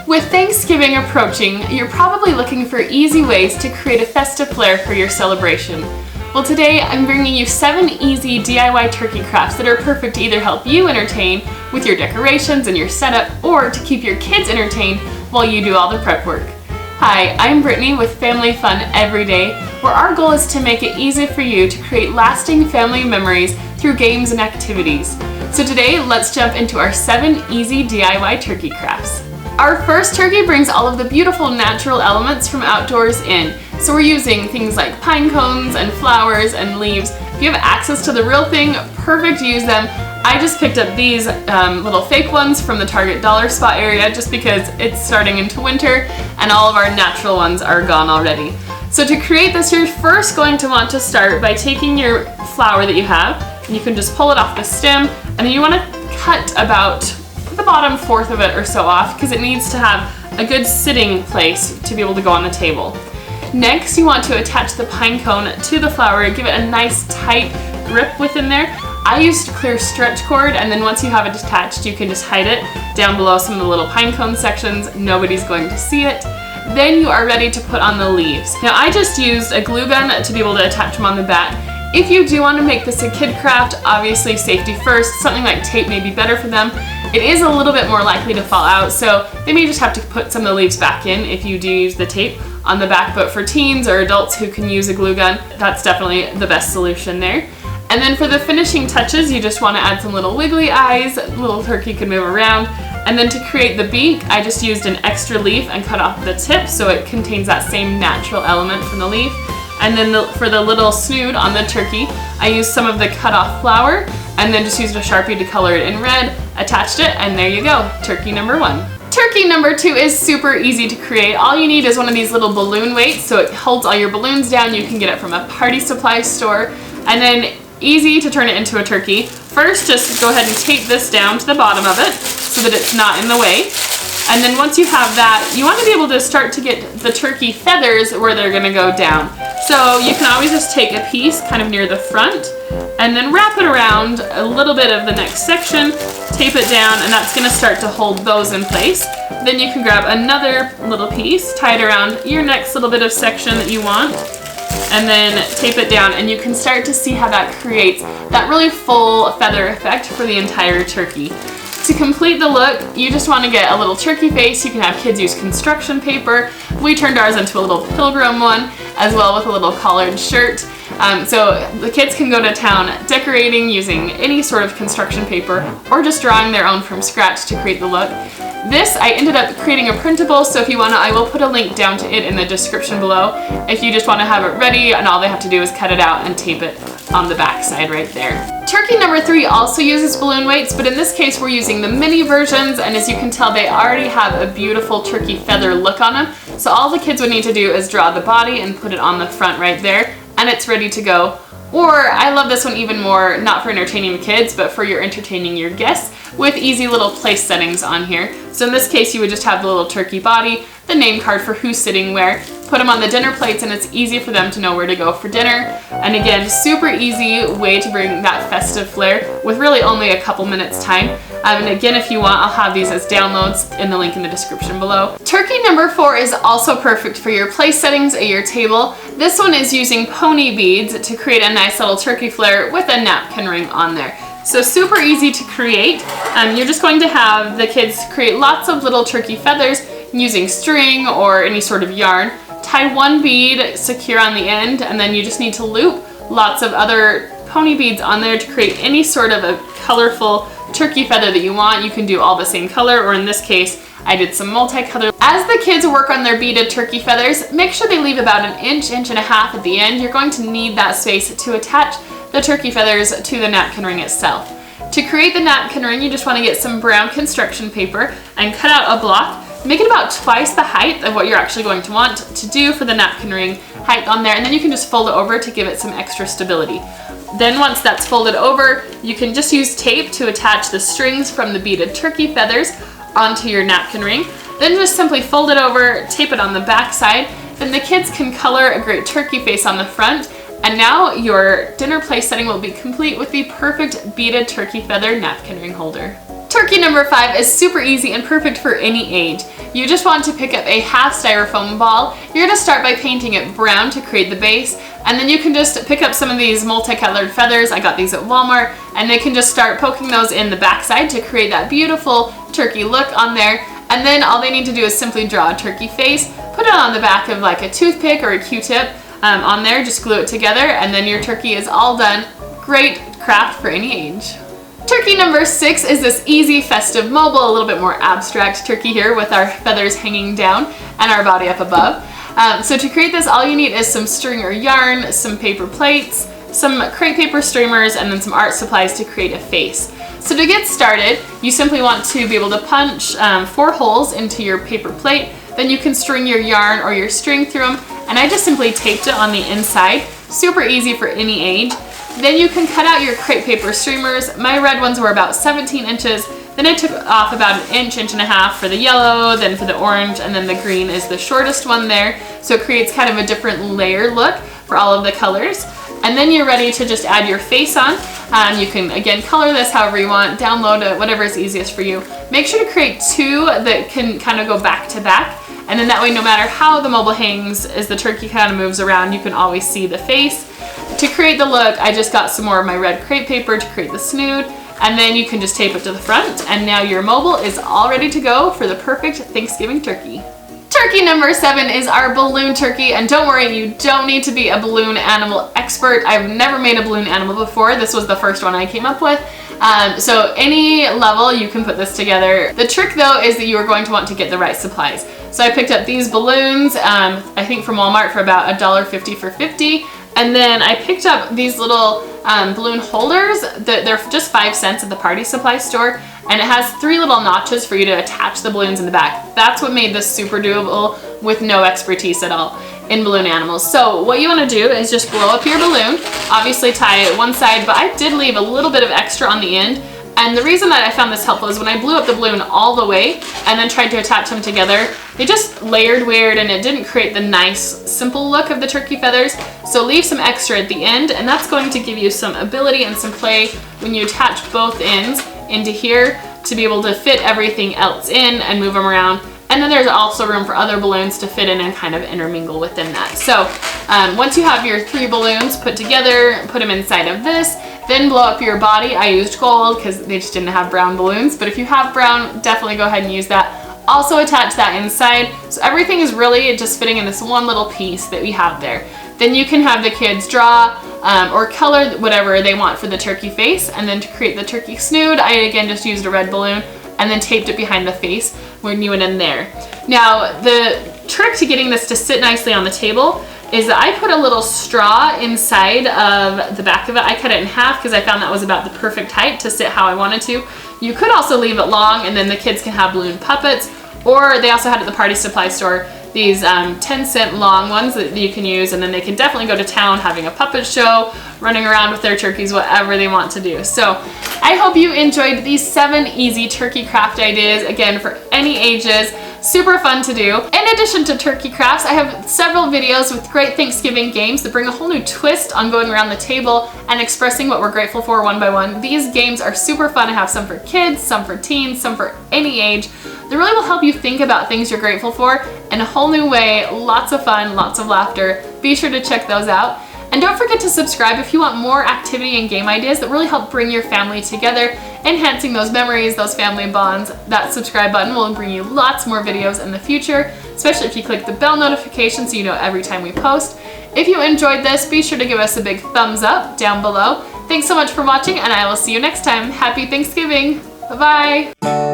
With Thanksgiving approaching, you're probably looking for easy ways to create a festive flair for your celebration. Well, today I'm bringing you 7 easy DIY turkey crafts that are perfect to either help you entertain with your decorations and your setup, or to keep your kids entertained while you do all the prep work. Hi, I'm Brittany with Family Fun Every Day, where our goal is to make it easy for you to create lasting family memories through games and activities. So today, let's jump into our 7 easy DIY turkey crafts. Our first turkey brings all of the beautiful natural elements from outdoors in. So we're using things like pine cones and flowers and leaves. If you have access to the real thing, perfect to use them. I just picked up these little fake ones from the Target dollar spot area just because it's starting into winter and all of our natural ones are gone already. So to create this, you're first going to want to start by taking your flower that you have, and you can just pull it off the stem, and then you want to cut about the bottom 1/4 of it or so off because it needs to have a good sitting place to be able to go on the table. Next, you want to attach the pine cone to the flower, give it a nice tight grip within there. I used clear stretch cord, and then once you have it attached, you can just hide it down below some of the little pine cone sections. Nobody's going to see it. Then you are ready to put on the leaves. Now I just used a glue gun to be able to attach them on the back. If you do want to make this a kid craft, obviously safety first. Something like tape may be better for them. It is a little bit more likely to fall out, so they may just have to put some of the leaves back in if you do use the tape on the back, but for teens or adults who can use a glue gun, that's definitely the best solution there. And then for the finishing touches, you just want to add some little wiggly eyes, little turkey can move around. And then to create the beak, I just used an extra leaf and cut off the tip so it contains that same natural element from the leaf. And then for the little snood on the turkey, I used some of the cut off flour and then just used a Sharpie to color it in red, attached it, and there you go, turkey number 1. Turkey number 2 is super easy to create. All you need is one of these little balloon weights so it holds all your balloons down. You can get it from a party supply store. And then easy to turn it into a turkey. First, just go ahead and tape this down to the bottom of it so that it's not in the way. And then once you have that, you want to be able to start to get the turkey feathers where they're going to go down. So you can always just take a piece kind of near the front and then wrap it around a little bit of the next section, tape it down, and that's going to start to hold those in place. Then you can grab another little piece, tie it around your next little bit of section that you want, and then tape it down, and you can start to see how that creates that really full feather effect for the entire turkey. To complete the look, you just want to get a little turkey face. You can have kids use construction paper. We turned ours into a little pilgrim one, as well with a little collared shirt. So the kids can go to town decorating using any sort of construction paper or just drawing their own from scratch to create the look. This, I ended up creating a printable, so if you want to, I will put a link down to it in the description below if you just want to have it ready, and all they have to do is cut it out and tape it on the back side right there. Turkey number 3 also uses balloon weights, but in this case we're using the mini versions, and as you can tell, they already have a beautiful turkey feather look on them. So all the kids would need to do is draw the body and put it on the front right there, and it's ready to go. Or I love this one even more, not for entertaining the kids, but for your entertaining your guests with easy little place settings on here. So in this case, you would just have the little turkey body, the name card for who's sitting where, put them on the dinner plates, and it's easy for them to know where to go for dinner. And again, super easy way to bring that festive flair with really only a couple minutes time. And again, if you want, I'll have these as downloads in the link in the description below. Turkey number 4 is also perfect for your place settings at your table. This one is using pony beads to create a nice little turkey flair with a napkin ring on there. So super easy to create. You're just going to have the kids create lots of little turkey feathers using string or any sort of yarn. Tie one bead secure on the end, and then you just need to loop lots of other pony beads on there to create any sort of a colorful turkey feather that you want. You can do all the same color, or in this case, I did some multicolor. As the kids work on their beaded turkey feathers, make sure they leave about an inch and a half at the end. You're going to need that space to attach the turkey feathers to the napkin ring itself. To create the napkin ring, you just want to get some brown construction paper and cut out a block. Make it about twice the height of what you're actually going to want to do for the napkin ring height on there, and then you can just fold it over to give it some extra stability. Then once that's folded over, you can just use tape to attach the strings from the beaded turkey feathers onto your napkin ring. Then just simply fold it over, tape it on the back side. Then the kids can color a great turkey face on the front, and now your dinner place setting will be complete with the perfect beaded turkey feather napkin ring holder. Turkey number 5 is super easy and perfect for any age. You just want to pick up a half styrofoam ball. You're going to start by painting it brown to create the base, and then you can just pick up some of these multicolored feathers. I got these at Walmart, and they can just start poking those in the backside to create that beautiful turkey look on there. And then all they need to do is simply draw a turkey face, put it on the back of like a toothpick or a Q-tip on there, just glue it together, and then your turkey is all done. Great craft for any age. Turkey number 6 is this easy festive mobile, a little bit more abstract turkey here with our feathers hanging down and our body up above. So to create this, all you need is some string or yarn, some paper plates, some crepe paper streamers, and then some art supplies to create a face. So to get started, you simply want to be able to punch 4 holes into your paper plate. Then you can string your yarn or your string through them, and I just simply taped it on the inside. Super easy for any age. Then you can cut out your crepe paper streamers. My red ones were about 17 inches. Then I took off about an inch, inch and a half for the yellow, then for the orange, and then the green is the shortest one there. So it creates kind of a different layer look for all of the colors. And then you're ready to just add your face on. You can, again, color this however you want, download it, whatever is easiest for you. Make sure to create 2 that can kind of go back to back. And then that way, no matter how the mobile hangs, as the turkey kind of moves around, you can always see the face. To create the look, I just got some more of my red crepe paper to create the snood, and then you can just tape it to the front, and now your mobile is all ready to go for the perfect Thanksgiving turkey. Turkey number 7 is our balloon turkey, and don't worry, you don't need to be a balloon animal expert. I've never made a balloon animal before. This was the first one I came up with. So any level you can put this together. The trick though is that you are going to want to get the right supplies. So I picked up these balloons, I think from Walmart for about $1.50 for 50. And then I picked up these little balloon holders. They're just 5 cents at the party supply store. And it has 3 little notches for you to attach the balloons in the back. That's what made this super doable with no expertise at all in balloon animals. So what you want to do is just blow up your balloon. Obviously tie it one side, but I did leave a little bit of extra on the end. And the reason that I found this helpful is when I blew up the balloon all the way and then tried to attach them together, they just layered weird and it didn't create the nice, simple look of the turkey feathers. So leave some extra at the end, and that's going to give you some ability and some play when you attach both ends into here to be able to fit everything else in and move them around. And then there's also room for other balloons to fit in and kind of intermingle within that. So once you have your 3 balloons put together, put them inside of this, then blow up your body. I used gold because they just didn't have brown balloons, but if you have brown, definitely go ahead and use that. Also attach that inside. So everything is really just fitting in this one little piece that we have there. Then you can have the kids draw or color whatever they want for the turkey face. And then to create the turkey snood, I again just used a red balloon and then taped it behind the face when you went in there. Now, the trick to getting this to sit nicely on the table is that I put a little straw inside of the back of it. I cut it in half because I found that was about the perfect height to sit how I wanted to. You could also leave it long and then the kids can have balloon puppets, or they also had at the party supply store these 10-cent long ones that you can use, and then they can definitely go to town having a puppet show, running around with their turkeys, whatever they want to do. So I hope you enjoyed these 7 easy turkey craft ideas, again for any ages. Super fun to do. In addition to turkey crafts, I have several videos with great Thanksgiving games that bring a whole new twist on going around the table and expressing what we're grateful for one by one. These games are super fun. I have some for kids, some for teens, some for any age. They really will help you think about things you're grateful for in a whole new way. Lots of fun, lots of laughter. Be sure to check those out. And don't forget to subscribe if you want more activity and game ideas that really help bring your family together, enhancing those memories, those family bonds. That subscribe button will bring you lots more videos in the future, especially if you click the bell notification so you know every time we post. If you enjoyed this, be sure to give us a big thumbs up down below. Thanks so much for watching, and I will see you next time. Happy Thanksgiving. Bye-bye.